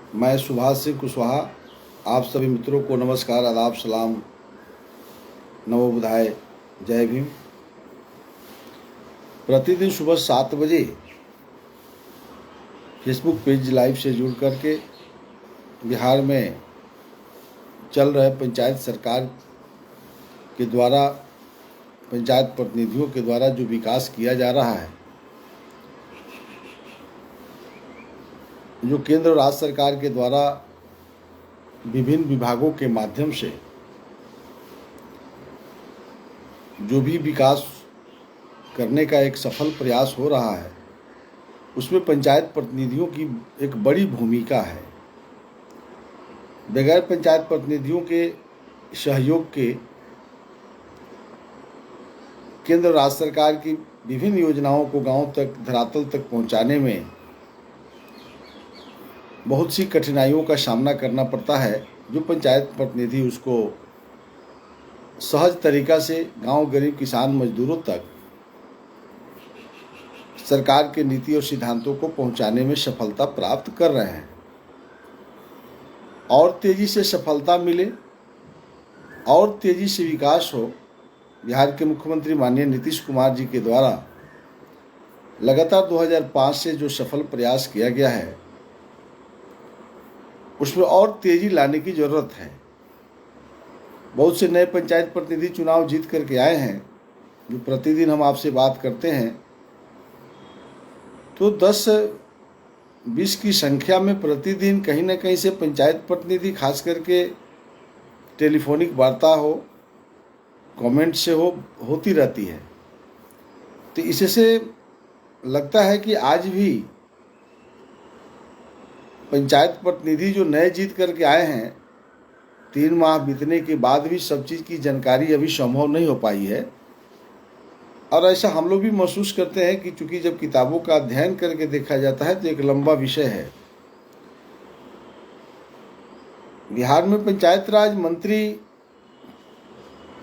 मैं सुभाष सिंह कुशवाहा आप सभी मित्रों को नमस्कार, आदाब, सलाम, नमो बुधाय, जय भीम। प्रतिदिन सुबह 7 बजे फेसबुक पेज लाइव से जुड़ करके बिहार में चल रहे पंचायत सरकार के द्वारा, पंचायत प्रतिनिधियों के द्वारा जो विकास किया जा रहा है, जो केंद्र और राज्य सरकार के द्वारा विभिन्न विभागों के माध्यम से जो भी विकास करने का एक सफल प्रयास हो रहा है, उसमें पंचायत प्रतिनिधियों की एक बड़ी भूमिका है। बगैर पंचायत प्रतिनिधियों के सहयोग के केंद्र और राज्य सरकार की विभिन्न योजनाओं को गांव तक, धरातल तक पहुंचाने में बहुत सी कठिनाइयों का सामना करना पड़ता है। जो पंचायत प्रतिनिधि उसको सहज तरीका से गांव, गरीब, किसान, मजदूरों तक सरकार के नीति और सिद्धांतों को पहुंचाने में सफलता प्राप्त कर रहे हैं। और तेजी से सफलता मिले और तेजी से विकास हो, बिहार के मुख्यमंत्री माननीय नीतीश कुमार जी के द्वारा लगातार 2005 से जो सफल प्रयास किया गया है, उसमें और तेजी लाने की जरूरत है। बहुत से नए पंचायत प्रतिनिधि चुनाव जीत करके आए हैं। जो प्रतिदिन हम आपसे बात करते हैं तो 10-20 की संख्या में प्रतिदिन कहीं ना कहीं से पंचायत प्रतिनिधि, खास करके टेलीफोनिक वार्ता हो, कमेंट से होती रहती है। तो इससे लगता है कि आज भी पंचायत प्रतिनिधि जो नए जीत करके आए हैं, 3 माह बीतने के बाद भी सब चीज़ की जानकारी अभी संभव नहीं हो पाई है। और ऐसा हम लोग भी महसूस करते हैं कि चूंकि जब किताबों का अध्ययन करके देखा जाता है तो एक लंबा विषय है। बिहार में पंचायत राज मंत्री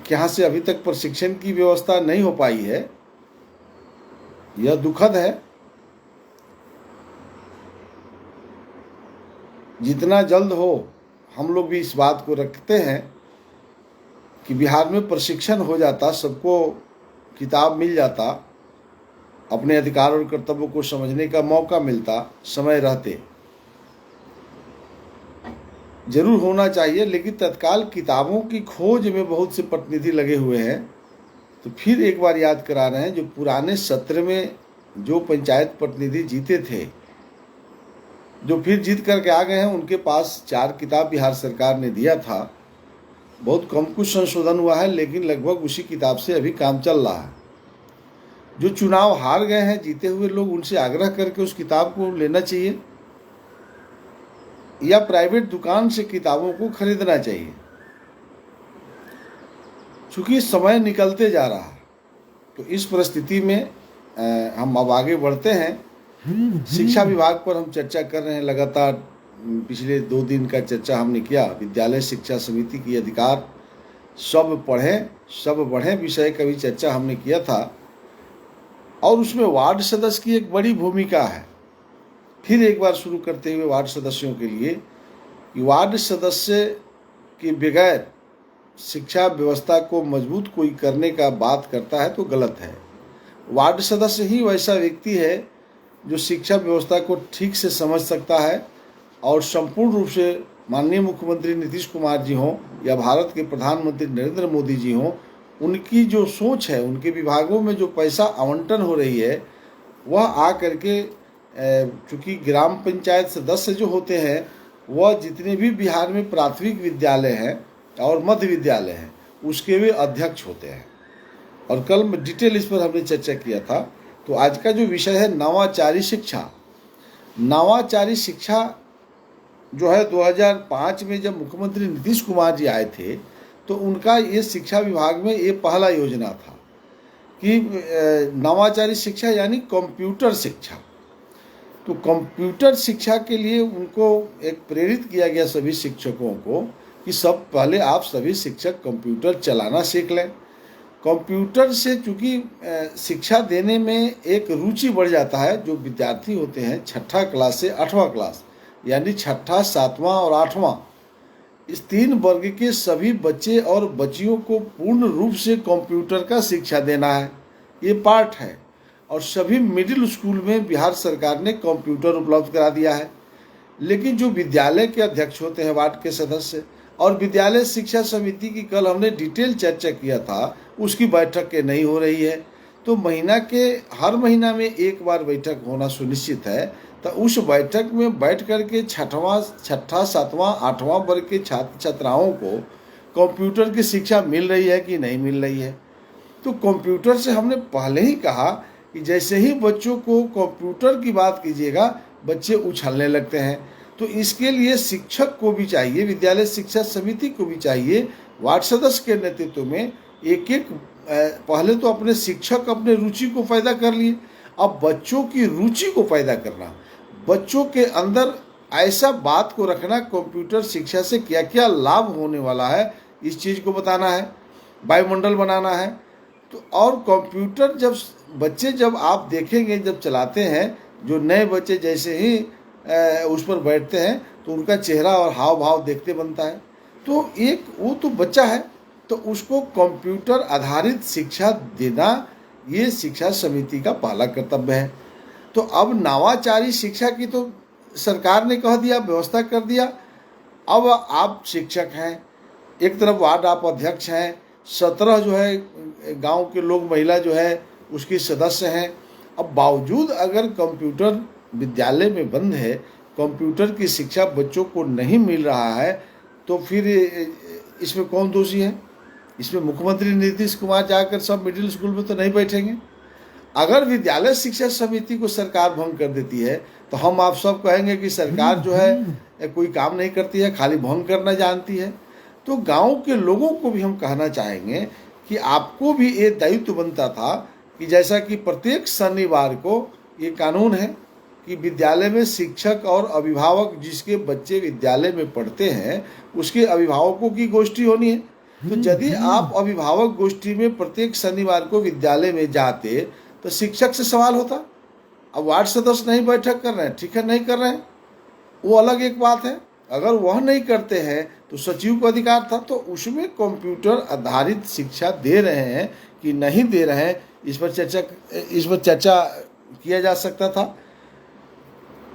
के यहाँ से अभी तक प्रशिक्षण की व्यवस्था नहीं हो पाई है। यह दुखद है। जितना जल्द हो, हम लोग भी इस बात को रखते हैं कि बिहार में प्रशिक्षण हो जाता, सबको किताब मिल जाता, अपने अधिकार और कर्तव्यों को समझने का मौका मिलता, समय रहते। जरूर होना चाहिए, लेकिन तत्काल किताबों की खोज में बहुत से प्रतिनिधि लगे हुए हैं। तो फिर एक बार याद करा रहे हैं, जो पुराने सत्र में जो पंचायत प्रतिनिधि जीते थे, जो फिर जीत करके आ गए हैं, उनके पास 4 किताब बिहार सरकार ने दिया था। बहुत कम कुछ संशोधन हुआ है, लेकिन लगभग उसी किताब से अभी काम चल रहा है। जो चुनाव हार गए हैं जीते हुए लोग, उनसे आग्रह करके उस किताब को लेना चाहिए या प्राइवेट दुकान से किताबों को खरीदना चाहिए। चूंकि समय निकलते जा रहा है, तो इस परिस्थिति में हम अब आगे बढ़ते हैं। शिक्षा विभाग पर हम चर्चा कर रहे हैं लगातार। पिछले 2 दिन का चर्चा हमने किया। विद्यालय शिक्षा समिति की अधिकार, सब पढ़ें सब बढ़ें विषय का भी चर्चा हमने किया था। और उसमें वार्ड सदस्य की एक बड़ी भूमिका है। फिर एक बार शुरू करते हुए वार्ड सदस्यों के लिए कि वार्ड सदस्य के बगैर शिक्षा व्यवस्था को मजबूत कोई करने का बात करता है तो गलत है। वार्ड सदस्य ही वैसा व्यक्ति है जो शिक्षा व्यवस्था को ठीक से समझ सकता है और संपूर्ण रूप से माननीय मुख्यमंत्री नीतीश कुमार जी हों या भारत के प्रधानमंत्री नरेंद्र मोदी जी हों, उनकी जो सोच है, उनके विभागों में जो पैसा आवंटन हो रही है, वह आ करके चूँकि ग्राम पंचायत सदस्य जो होते हैं, वह जितने भी बिहार में प्राथमिक विद्यालय हैं और मध्य विद्यालय हैं, उसके वे अध्यक्ष होते हैं। और कल डिटेल इस पर हमने चर्चा किया था। तो आज का जो विषय है नवाचारी शिक्षा। नवाचारी शिक्षा जो है 2005 में जब मुख्यमंत्री नीतीश कुमार जी आए थे, तो उनका ये शिक्षा विभाग में ये पहला योजना था कि नवाचारी शिक्षा यानी कंप्यूटर शिक्षा। तो कंप्यूटर शिक्षा के लिए उनको एक प्रेरित किया गया सभी शिक्षकों को कि सब पहले आप सभी शिक्षक कंप्यूटर चलाना सीख लें। कंप्यूटर से चूँकि शिक्षा देने में एक रुचि बढ़ जाता है। जो विद्यार्थी होते हैं 6ठा क्लास से 8वां क्लास, यानी छठा, सातवां और आठवां, इस 3 वर्ग के सभी बच्चे और बच्चियों को पूर्ण रूप से कंप्यूटर का शिक्षा देना है, ये पार्ट है। और सभी मिडिल स्कूल में बिहार सरकार ने कंप्यूटर उपलब्ध करा दिया है। लेकिन जो विद्यालय के अध्यक्ष होते हैं, वार्ड के सदस्य, और विद्यालय शिक्षा समिति की कल हमने डिटेल चर्चा किया था, उसकी बैठक के नहीं हो रही है। तो हर महीना में एक बार बैठक होना सुनिश्चित है। तो उस बैठक में बैठ करके छठा, सातवां, आठवां वर्ग के छात्र छात्राओं को कंप्यूटर की शिक्षा मिल रही है कि नहीं मिल रही है। तो कंप्यूटर से हमने पहले ही कहा कि जैसे ही बच्चों को कंप्यूटर की बात कीजिएगा, बच्चे उछलने लगते हैं। तो इसके लिए शिक्षक को भी चाहिए, विद्यालय शिक्षा समिति को भी चाहिए, वार्ड सदस्य के नेतृत्व में एक एक पहले तो अपने शिक्षक अपने रुचि को पैदा कर लिए, अब बच्चों की रुचि को पैदा करना, बच्चों के अंदर ऐसा बात को रखना, कंप्यूटर शिक्षा से क्या क्या लाभ होने वाला है इस चीज़ को बताना है, वायुमंडल बनाना है। तो और कंप्यूटर जब आप देखेंगे, जब चलाते हैं, जो नए बच्चे जैसे ही उस पर बैठते हैं तो उनका चेहरा और हाव भाव देखते बनता है। तो वो तो बच्चा है, तो उसको कंप्यूटर आधारित शिक्षा देना ये शिक्षा समिति का पहला कर्तव्य है। तो अब नवाचारी शिक्षा की तो सरकार ने कह दिया, व्यवस्था कर दिया। अब आप शिक्षक हैं, एक तरफ वार्ड आप अध्यक्ष हैं, 17 जो है गांव के लोग, महिला जो है उसकी सदस्य हैं। अब बावजूद अगर कंप्यूटर विद्यालय में बंद है, कंप्यूटर की शिक्षा बच्चों को नहीं मिल रहा है, तो फिर इसमें कौन दोषी है? इसमें मुख्यमंत्री नीतीश कुमार जाकर सब मिडिल स्कूल में तो नहीं बैठेंगे। अगर विद्यालय शिक्षा समिति को सरकार भंग कर देती है तो हम आप सब कहेंगे कि सरकार जो है कोई काम नहीं करती है, खाली भंग करना जानती है। तो गांव के लोगों को भी हम कहना चाहेंगे कि आपको भी ये दायित्व बनता था कि जैसा कि प्रत्येक शनिवार को ये कानून है कि विद्यालय में शिक्षक और अभिभावक, जिसके बच्चे विद्यालय में पढ़ते हैं, उसके अभिभावकों की गोष्ठी होनी है। तो यदि आप अभिभावक गोष्ठी में प्रत्येक शनिवार को विद्यालय में जाते तो शिक्षक से सवाल होता। अब वार्ड सदस्य नहीं बैठक कर रहे हैं, ठीक है, नहीं कर रहे हैं, वो अलग एक बात है। अगर वह नहीं करते हैं तो सचिव को अधिकार था, तो उसमें कंप्यूटर आधारित शिक्षा दे रहे हैं कि नहीं दे रहे हैं, इस पर चर्चा किया जा सकता था।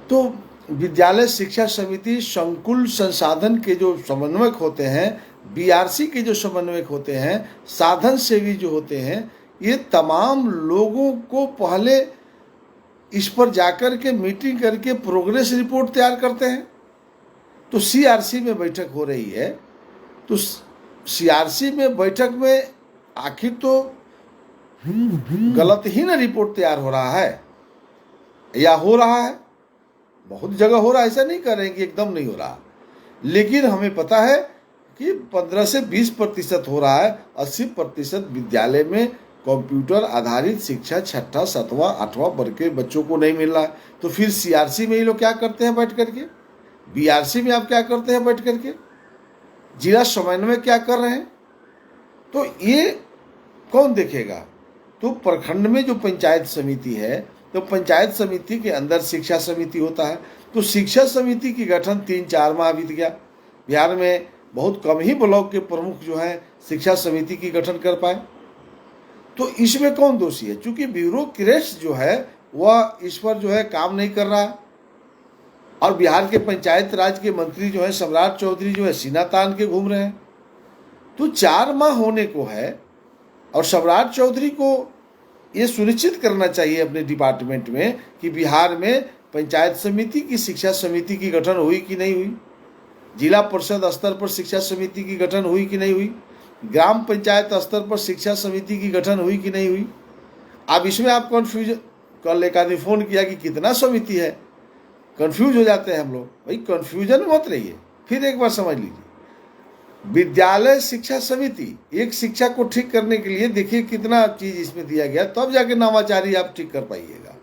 तो विद्यालय शिक्षा समिति संकुल संसाधन के जो समन्वयक होते हैं, बीआरसी के जो समन्वयक होते हैं, साधन सेवी जो होते हैं, ये तमाम लोगों को पहले इस पर जाकर के मीटिंग करके प्रोग्रेस रिपोर्ट तैयार करते हैं। तो सीआरसी में बैठक हो रही है, तो सीआरसी में बैठक में आखिर तो गलत ही ना रिपोर्ट तैयार हो रहा है, या हो रहा है, बहुत जगह हो रहा है, ऐसा नहीं कर रहे हैं कि एकदम नहीं हो रहा। लेकिन हमें पता है कि 15 से 20% हो रहा है। 80% विद्यालय में कंप्यूटर आधारित शिक्षा छठा, सातवां, आठवां वर्ग के बच्चों को नहीं मिल रहा है। तो फिर सीआरसी में ये लोग क्या करते हैं बैठ करके, बीआरसी में आप क्या करते हैं बैठ करके, जिला समन्वय क्या कर रहे हैं? तो ये कौन देखेगा? तो प्रखंड में जो पंचायत समिति है, तो पंचायत समिति के अंदर शिक्षा समिति होता है। तो शिक्षा समिति की गठन 3-4 माह बीत गया। बिहार में बहुत कम ही ब्लॉक के प्रमुख जो हैं शिक्षा समिति की गठन कर पाए। तो इसमें कौन दोषी है? चूंकि ब्यूरोक्रेट्स जो है वह इस पर जो है काम नहीं कर रहा है, और बिहार के पंचायत राज के मंत्री जो है सम्राट चौधरी जो है सीना तान के घूम रहे हैं। तो 4 माह होने को है, और सम्राट चौधरी को ये सुनिश्चित करना चाहिए अपने डिपार्टमेंट में कि बिहार में पंचायत समिति की शिक्षा समिति की गठन हुई कि नहीं हुई, जिला परिषद स्तर पर शिक्षा समिति की गठन हुई कि नहीं हुई, ग्राम पंचायत स्तर पर शिक्षा समिति की गठन हुई कि नहीं हुई। अब इसमें आप कन्फ्यूजन, कल एक आदमी फोन किया कि कितना समिति है, कन्फ्यूज हो जाते हैं हम लोग। भाई कन्फ्यूजन मत रहिए, फिर एक बार समझ लीजिए। विद्यालय शिक्षा समिति, एक शिक्षा को ठीक करने के लिए देखिए कितना चीज इसमें दिया गया, तब जाके नवाचारी आप ठीक कर पाइएगा।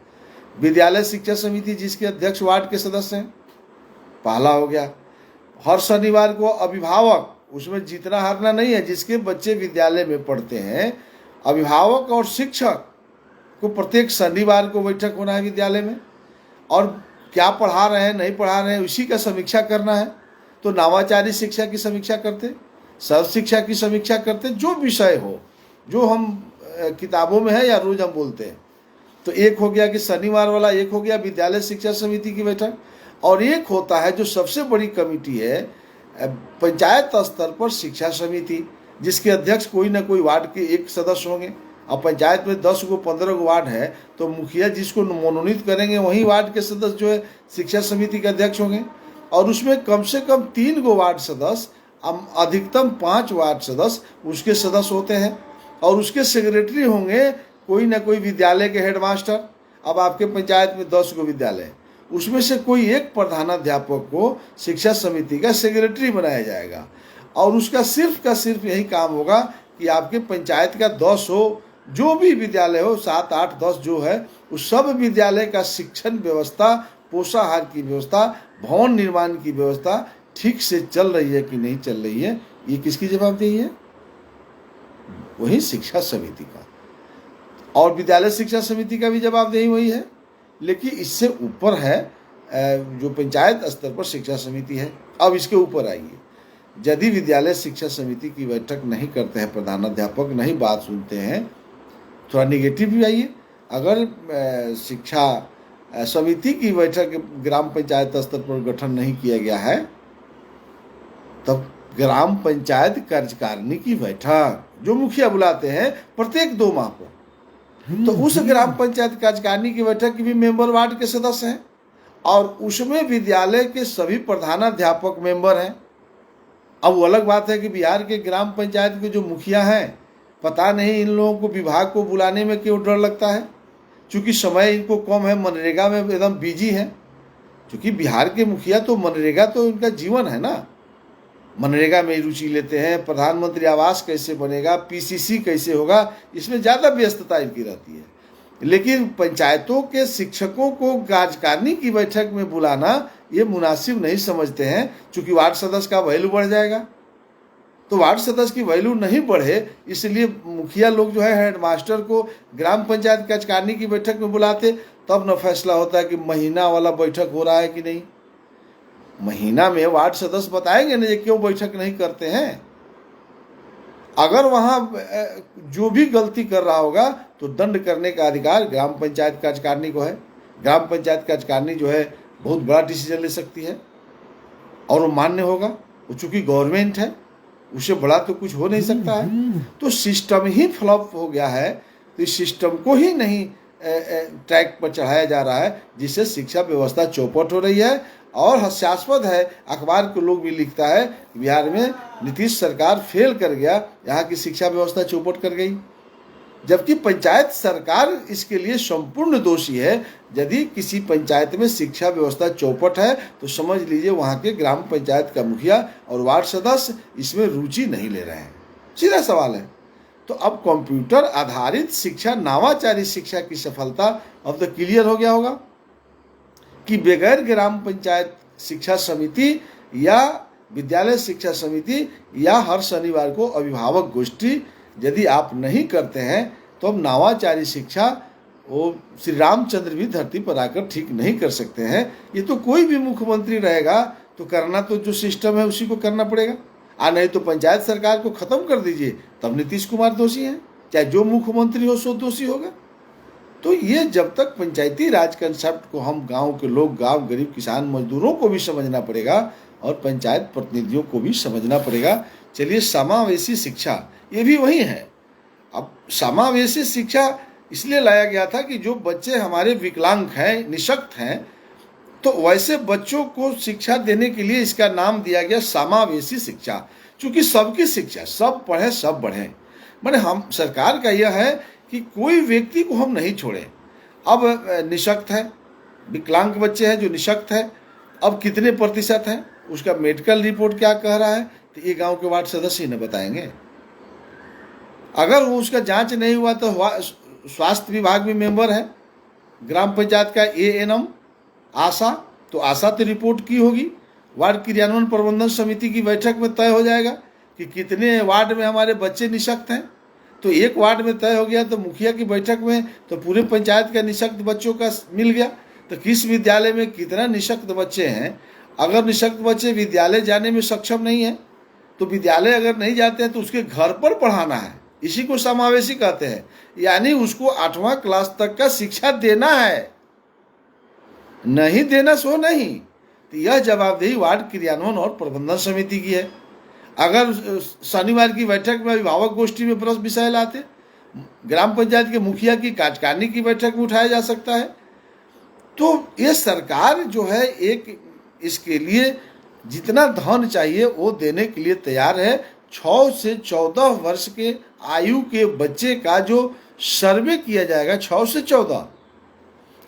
विद्यालय शिक्षा समिति जिसके अध्यक्ष वार्ड के सदस्य हैं, पहला हो गया। हर शनिवार को अभिभावक, उसमें जीतना हारना नहीं है, जिसके बच्चे विद्यालय में पढ़ते हैं, अभिभावक और शिक्षक को प्रत्येक शनिवार को बैठक होना है विद्यालय में। और क्या पढ़ा रहे हैं नहीं पढ़ा रहे हैं उसी का समीक्षा करना है तो नवाचारी शिक्षा की समीक्षा करते, सर्व शिक्षा की समीक्षा करते, जो विषय हो जो हम किताबों में है या रोज हम बोलते हैं। तो एक हो गया कि शनिवार वाला, एक हो गया विद्यालय शिक्षा समिति की बैठक, और एक होता है जो सबसे बड़ी कमेटी है पंचायत स्तर पर शिक्षा समिति, जिसके अध्यक्ष कोई ना कोई वार्ड के एक सदस्य होंगे। अब पंचायत में 10 को 15 को वार्ड है तो मुखिया जिसको मनोनीत करेंगे वही वार्ड के सदस्य जो है शिक्षा समिति के अध्यक्ष होंगे, और उसमें कम से कम 3 गो वार्ड सदस्य, अधिकतम 5 वार्ड सदस्य उसके सदस्य होते हैं, और उसके सेक्रेटरी होंगे कोई ना कोई विद्यालय के हेडमास्टर। अब आपके पंचायत में 10 गो विद्यालय, उसमें से कोई एक प्रधानाध्यापक को शिक्षा समिति का सेक्रेटरी बनाया जाएगा, और उसका सिर्फ का सिर्फ यही काम होगा कि आपके पंचायत का 10 हो, जो भी विद्यालय हो 7, 8, 10 जो है, उस सब विद्यालय का शिक्षण व्यवस्था, पोषाहार की व्यवस्था, भवन निर्माण की व्यवस्था ठीक से चल रही है कि नहीं चल रही है, ये किसकी जवाबदेही है? वही शिक्षा समिति का। और विद्यालय शिक्षा समिति का भी जवाबदेही वही है, लेकिन इससे ऊपर है जो पंचायत स्तर पर शिक्षा समिति है। अब इसके ऊपर आइए, यदि विद्यालय शिक्षा समिति की बैठक नहीं करते हैं प्रधानाध्यापक, नहीं बात सुनते हैं, थोड़ा निगेटिव भी आइए। अगर शिक्षा समिति की बैठक ग्राम पंचायत स्तर पर गठन नहीं किया गया है, तब ग्राम पंचायत कार्यकारिणी की बैठक जो मुखिया बुलाते हैं प्रत्येक 2 माह पर, तो उस ग्राम पंचायत कार्यकारिणी की बैठक के भी मेंबर वार्ड के सदस्य हैं, और उसमें विद्यालय के सभी प्रधानाध्यापक मेंबर हैं। अब वो अलग बात है कि बिहार के ग्राम पंचायत के जो मुखिया हैं, पता नहीं इन लोगों को विभाग को बुलाने में क्यों डर लगता है, क्योंकि समय इनको कम है, मनरेगा में एकदम बिजी है। क्योंकि बिहार के मुखिया तो मनरेगा तो इनका जीवन है ना, मनरेगा में रुचि लेते हैं, प्रधानमंत्री आवास कैसे बनेगा, पीसीसी कैसे होगा, इसमें ज़्यादा व्यस्तता इनकी रहती है। लेकिन पंचायतों के शिक्षकों को कार्यकारिणी की बैठक में बुलाना ये मुनासिब नहीं समझते हैं, क्योंकि वार्ड सदस्य का वैल्यू बढ़ जाएगा। तो वार्ड सदस्य की वैल्यू नहीं बढ़े, इसलिए मुखिया लोग जो है हेडमास्टर को ग्राम पंचायत कार्यकारिणी की बैठक में बुलाते, तब न फैसला होता है कि महीना वाला बैठक हो रहा है कि नहीं। महीना में वार्ड सदस्य बताएंगे ना ये क्यों बैठक नहीं करते हैं। अगर वहां जो भी गलती कर रहा होगा तो दंड करने का अधिकार ग्राम पंचायत कार्यकारिणी को है। ग्राम पंचायत कार्यकारिणी जो है बहुत बड़ा डिसीजन ले सकती है और वो मान्य होगा, वो चूंकि गवर्नमेंट है, उससे बड़ा तो कुछ हो नहीं सकता है। तो सिस्टम ही फ्लॉप हो गया है, तो इस सिस्टम को ही नहीं ट्रैक पर चढ़ाया जा रहा है, जिससे शिक्षा व्यवस्था चौपट हो रही है। और हास्यास्पद है, अखबार के लोग भी लिखता है बिहार में नीतीश सरकार फेल कर गया, यहाँ की शिक्षा व्यवस्था चौपट कर गई, जबकि पंचायत सरकार इसके लिए संपूर्ण दोषी है। यदि किसी पंचायत में शिक्षा व्यवस्था चौपट है तो समझ लीजिए वहाँ के ग्राम पंचायत का मुखिया और वार्ड सदस्य इसमें रुचि नहीं ले रहे हैं। सीधा सवाल है। तो अब कंप्यूटर आधारित शिक्षा, नवाचारी शिक्षा की सफलता अब तो क्लियर हो गया होगा कि बगैर ग्राम पंचायत शिक्षा समिति या विद्यालय शिक्षा समिति या हर शनिवार को अभिभावक गोष्ठी यदि आप नहीं करते हैं तो अब नवाचारी शिक्षा वो श्री रामचंद्र भी धरती पर आकर ठीक नहीं कर सकते हैं। ये तो कोई भी मुख्यमंत्री रहेगा तो करना तो जो सिस्टम है उसी को करना पड़ेगा, नहीं तो पंचायत सरकार को खत्म कर दीजिए, तब नीतीश कुमार दोषी हैं, चाहे जो मुख्यमंत्री हो सो दोषी होगा। तो ये जब तक पंचायती राज कंसेप्ट को हम गांव के लोग, गांव गरीब किसान मजदूरों को भी समझना पड़ेगा और पंचायत प्रतिनिधियों को भी समझना पड़ेगा। चलिए, समावेशी शिक्षा ये भी वही है। अब समावेशी शिक्षा इसलिए लाया गया था कि जो बच्चे हमारे विकलांग हैं, निशक्त हैं, तो वैसे बच्चों को शिक्षा देने के लिए इसका नाम दिया गया समावेशी शिक्षा, क्योंकि सबकी शिक्षा, सब पढ़े सब बढ़े। माने हम सरकार का यह है कि कोई व्यक्ति को हम नहीं छोड़ें। अब निशक्त है, विकलांग बच्चे हैं जो निशक्त है, अब कितने प्रतिशत हैं, उसका मेडिकल रिपोर्ट क्या कह रहा है, तो ये गांव के वार्ड सदस्य ही न बताएंगे। अगर वो उसका जांच नहीं हुआ तो स्वास्थ्य विभाग में मेंबर है, ग्राम पंचायत का एएनएम, आशा, तो आशा तो रिपोर्ट की होगी। वार्ड क्रियान्वयन प्रबंधन समिति की बैठक में तय हो जाएगा कि कितने वार्ड में हमारे बच्चे निशक्त हैं। तो एक वार्ड में तय हो गया तो मुखिया की बैठक में तो पूरे पंचायत का निशक्त बच्चों का मिल गया, तो किस विद्यालय में कितना निःशक्त बच्चे हैं। अगर निःशक्त बच्चे विद्यालय जाने में सक्षम नहीं है तो विद्यालय अगर नहीं जाते हैं तो उसके घर पर पढ़ाना है, इसी को समावेशी कहते हैं। यानी उसको 8वां क्लास तक का शिक्षा देना है, नहीं देना सो नहीं। तो यह जवाबदेही वार्ड क्रियान्वयन और प्रबंधन समिति की है। अगर शनिवार की बैठक में अभिभावक गोष्ठी में प्रश्न विषय लाते, ग्राम पंचायत के मुखिया की कार्यकारिणी की बैठक में उठाया जा सकता है। तो ये सरकार जो है एक इसके लिए जितना धन चाहिए वो देने के लिए तैयार है। 6 से 14 वर्ष के आयु के बच्चे का जो सर्वे किया जाएगा 6 से 14,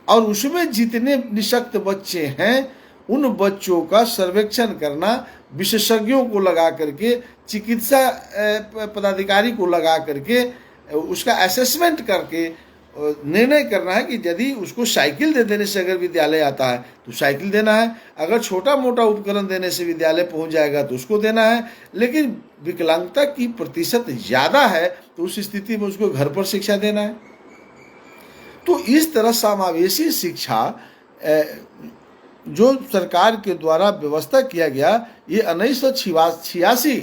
और उसमें जितने निःशक्त बच्चे हैं उन बच्चों का सर्वेक्षण करना, विशेषज्ञों को लगा करके, चिकित्सा पदाधिकारी को लगा करके उसका असेसमेंट करके निर्णय करना है कि यदि उसको साइकिल दे देने से अगर विद्यालय आता है तो साइकिल देना है, अगर छोटा मोटा उपकरण देने से विद्यालय पहुंच जाएगा तो उसको देना है। लेकिन विकलांगता की प्रतिशत ज़्यादा है तो उस स्थिति में उसको घर पर शिक्षा देना है। तो इस तरह समावेशी शिक्षा जो सरकार के द्वारा व्यवस्था किया गया, ये 1986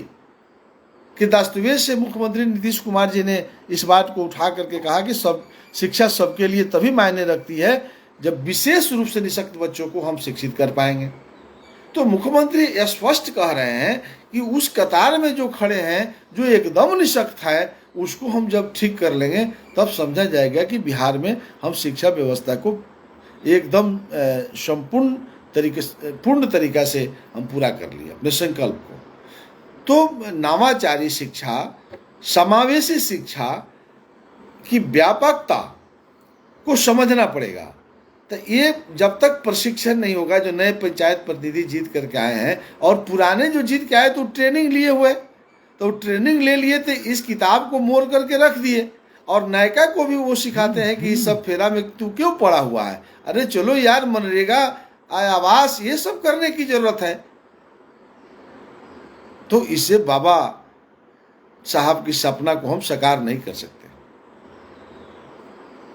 के दस्तावेज से मुख्यमंत्री नीतीश कुमार जी ने इस बात को उठा करके कहा कि सब शिक्षा सबके लिए तभी मायने रखती है जब विशेष रूप से निःशक्त बच्चों को हम शिक्षित कर पाएंगे। तो मुख्यमंत्री स्पष्ट कह रहे हैं कि उस कतार में जो खड़े हैं, जो एकदम निःशक्त है, उसको हम जब ठीक कर लेंगे तब समझा जाएगा कि बिहार में हम शिक्षा व्यवस्था को एकदम पूर्ण तरीका से हम पूरा कर लिया अपने संकल्प को। तो नवाचारी शिक्षा, समावेशी शिक्षा की व्यापकता को समझना पड़ेगा। तो ये जब तक प्रशिक्षण नहीं होगा, जो नए पंचायत प्रतिनिधि जीत करके आए हैं और पुराने जो जीत के आए तो ट्रेनिंग लिए हुए, तो ट्रेनिंग ले लिए तो इस किताब को मोड़ करके रख दिए, और नायका को भी वो सिखाते हैं कि इस सब फेरा में तू क्यों पड़ा हुआ है, अरे चलो यार मनरेगा, आवास, ये सब करने की जरूरत है। तो इससे बाबा साहब की सपना को हम साकार नहीं कर सकते।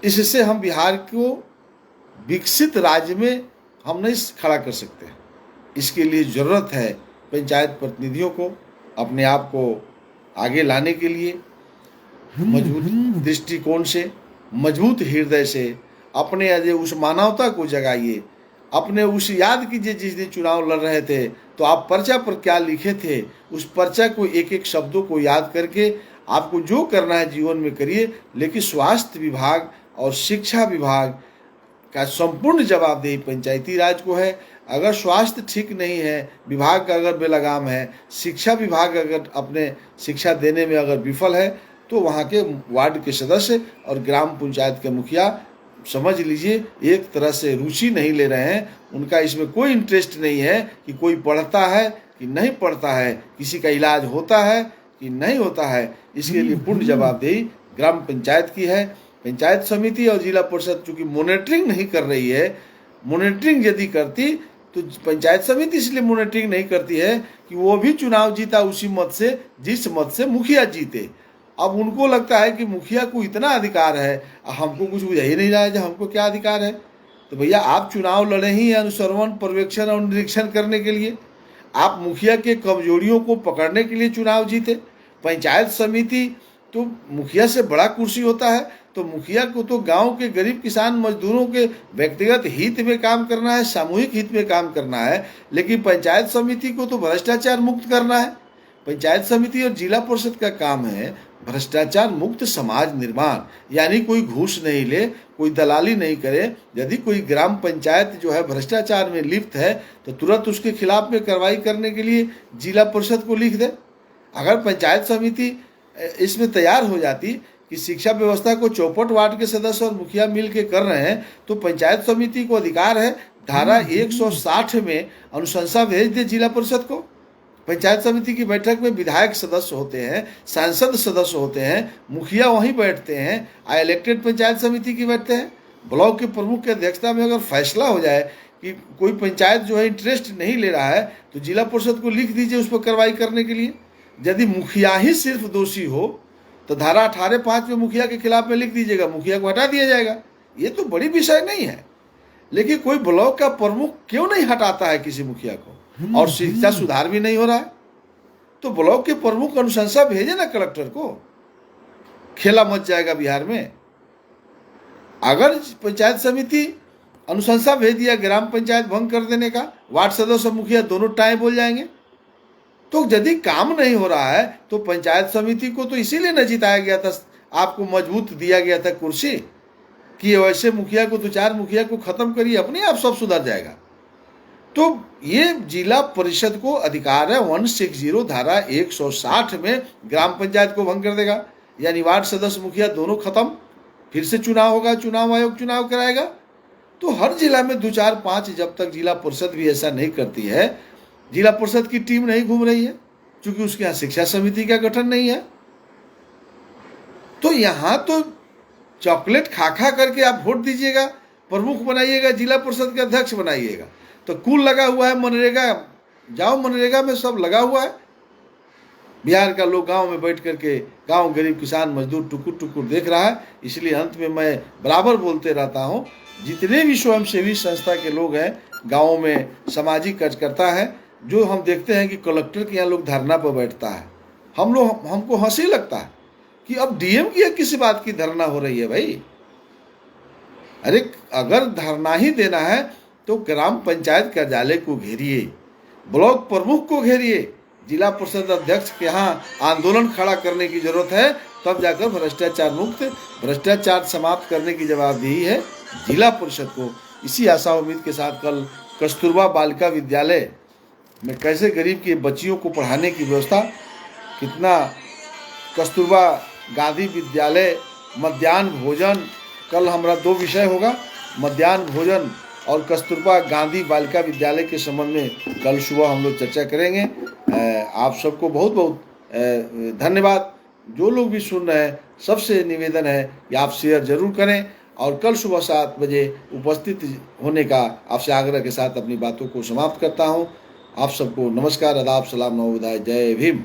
इससे हम बिहार को विकसित राज्य में हम नहीं खड़ा कर सकते। इसके लिए जरूरत है पंचायत प्रतिनिधियों को अपने आप को आगे लाने के लिए मजबूत दृष्टिकोण से, मजबूत हृदय से अपने उस मानवता को जगाइए। अपने उस याद कीजिए जिस दिन चुनाव लड़ रहे थे तो आप पर्चा पर क्या लिखे थे, उस पर्चा को एक एक शब्दों को याद करके आपको जो करना है जीवन में करिए। लेकिन स्वास्थ्य विभाग और शिक्षा विभाग का संपूर्ण जवाबदेही पंचायती राज को है। अगर स्वास्थ्य ठीक नहीं है, विभाग का अगर बेलगाम है, शिक्षा विभाग अगर अपने शिक्षा देने में अगर विफल है, तो वहाँ के वार्ड के सदस्य और ग्राम पंचायत के मुखिया समझ लीजिए एक तरह से रुचि नहीं ले रहे हैं। उनका इसमें कोई इंटरेस्ट नहीं है कि कोई पढ़ता है कि नहीं पढ़ता है, किसी का इलाज होता है कि नहीं होता है। इसके लिए पूर्ण जवाबदेही ग्राम पंचायत की है। पंचायत समिति और जिला परिषद चूँकि मॉनिटरिंग नहीं कर रही है, मॉनिटरिंग यदि करती तो पंचायत समिति इसलिए मॉनिटरिंग नहीं करती है कि वो भी चुनाव जीता उसी मत से जिस मत से मुखिया जीते। अब उनको लगता है कि मुखिया को इतना अधिकार है, हमको कुछ बुझा ही नहीं रहा है जो हमको क्या अधिकार है। तो भैया आप चुनाव लड़े ही अनुसरण, पर्यवेक्षण और निरीक्षण करने के लिए, आप मुखिया के कमजोरियों को पकड़ने के लिए चुनाव जीते। पंचायत समिति तो मुखिया से बड़ा कुर्सी होता है, तो मुखिया को तो गांव के गरीब किसान मजदूरों के व्यक्तिगत हित में काम करना है, सामूहिक हित में काम करना है। लेकिन पंचायत समिति को तो भ्रष्टाचार मुक्त करना है। पंचायत समिति और जिला परिषद का काम है भ्रष्टाचार मुक्त समाज निर्माण, यानी कोई घूस नहीं ले, कोई दलाली नहीं करे। यदि कोई ग्राम पंचायत जो है भ्रष्टाचार में लिप्त है तो तुरंत उसके खिलाफ में कार्रवाई करने के लिए जिला परिषद को लिख दे। अगर पंचायत समिति इसमें तैयार हो जाती कि शिक्षा व्यवस्था को चौपट वार्ड के सदस्य और मुखिया मिल के कर रहे हैं, तो पंचायत समिति को अधिकार है धारा 160 में अनुशंसा भेज दे जिला परिषद को। पंचायत समिति की बैठक में विधायक सदस्य होते हैं, सांसद सदस्य होते हैं, मुखिया वहीं बैठते हैं, इलेक्टेड पंचायत समिति की बैठते हैं। ब्लॉक के प्रमुख की अध्यक्षता में अगर फैसला हो जाए कि कोई पंचायत जो है इंटरेस्ट नहीं ले रहा है तो जिला परिषद को लिख दीजिए उस पर कार्रवाई करने के लिए। यदि मुखिया ही सिर्फ दोषी हो तो धारा 18(5) में मुखिया के खिलाफ में लिख दीजिएगा, मुखिया को हटा दिया जाएगा। ये तो बड़ी विषय नहीं है। लेकिन कोई ब्लॉक का प्रमुख क्यों नहीं हटाता है किसी मुखिया को, और शिक्षा सुधार भी नहीं हो रहा है, तो ब्लॉक के प्रमुख अनुशंसा भेजे ना कलेक्टर को। खेला मच जाएगा बिहार में। अगर पंचायत समिति अनुशंसा भेज दिया ग्राम पंचायत भंग कर देने का, वार्ड सदस्य और मुखिया दोनों टाइम बोल जाएंगे। तो यदि काम नहीं हो रहा है तो पंचायत समिति को तो इसीलिए न जिताया गया था, आपको मजबूत दिया गया था कुर्सी कि वैसे मुखिया को, 2-4 मुखिया को खत्म करिए, अपने आप सब सुधर जाएगा। तो ये जिला परिषद को अधिकार है 160 धारा 160 में ग्राम पंचायत को भंग कर देगा, यानी वार्ड सदस्य मुखिया दोनों खत्म, फिर से चुनाव होगा, चुनाव आयोग चुनाव कराएगा। तो हर जिला में 2-4-5, जब तक जिला परिषद भी ऐसा नहीं करती है, जिला परिषद की टीम नहीं घूम रही है, क्योंकि उसके यहाँ शिक्षा समिति का गठन नहीं है। तो यहाँ तो चॉकलेट खा खा करके आप वोट दीजिएगा, प्रमुख बनाइएगा, जिला परिषद के अध्यक्ष बनाइएगा। तो कुल लगा हुआ है मनरेगा, जाओ मनरेगा में सब लगा हुआ है। बिहार का लोग गांव में बैठ करके, गांव गरीब किसान मजदूर टुकुर टुकुर देख रहा है। इसलिए अंत में मैं बराबर बोलते रहता हूँ, जितने भी स्वयंसेवी संस्था के लोग हैं, गाँव में सामाजिक कार्यकर्ता है, जो हम देखते हैं कि कलेक्टर के यहाँ लोग धरना पर बैठता है, हमको हंसी लगता है कि अब डीएम की किसी बात की धरना हो रही है भाई। अरे अगर धरना ही देना है तो ग्राम पंचायत कार्यालय को घेरिए, ब्लॉक प्रमुख को घेरिए, जिला परिषद अध्यक्ष के यहाँ आंदोलन खड़ा करने की जरूरत है, तब जाकर भ्रष्टाचार मुक्त, भ्रष्टाचार समाप्त करने की जवाबदेही है जिला परिषद को। इसी आशा उम्मीद के साथ कल कस्तूरबा बालिका विद्यालय में कैसे गरीब की बच्चियों को पढ़ाने की व्यवस्था, कितना कस्तूरबा गांधी विद्यालय मध्याह्न भोजन, कल हमारा 2 विषय होगा, मध्याह्न भोजन और कस्तूरबा गांधी बालिका विद्यालय के संबंध में कल सुबह हम लोग चर्चा करेंगे। आप सबको बहुत बहुत धन्यवाद। जो लोग भी सुन रहे हैं, सबसे निवेदन है कि आप शेयर जरूर करें, और कल सुबह 7 बजे उपस्थित होने का आपसे आग्रह के साथ अपनी बातों को समाप्त करता हूं। आप सबको नमस्कार, आदाब, सलाम, नमो बुधाय, जय भीम।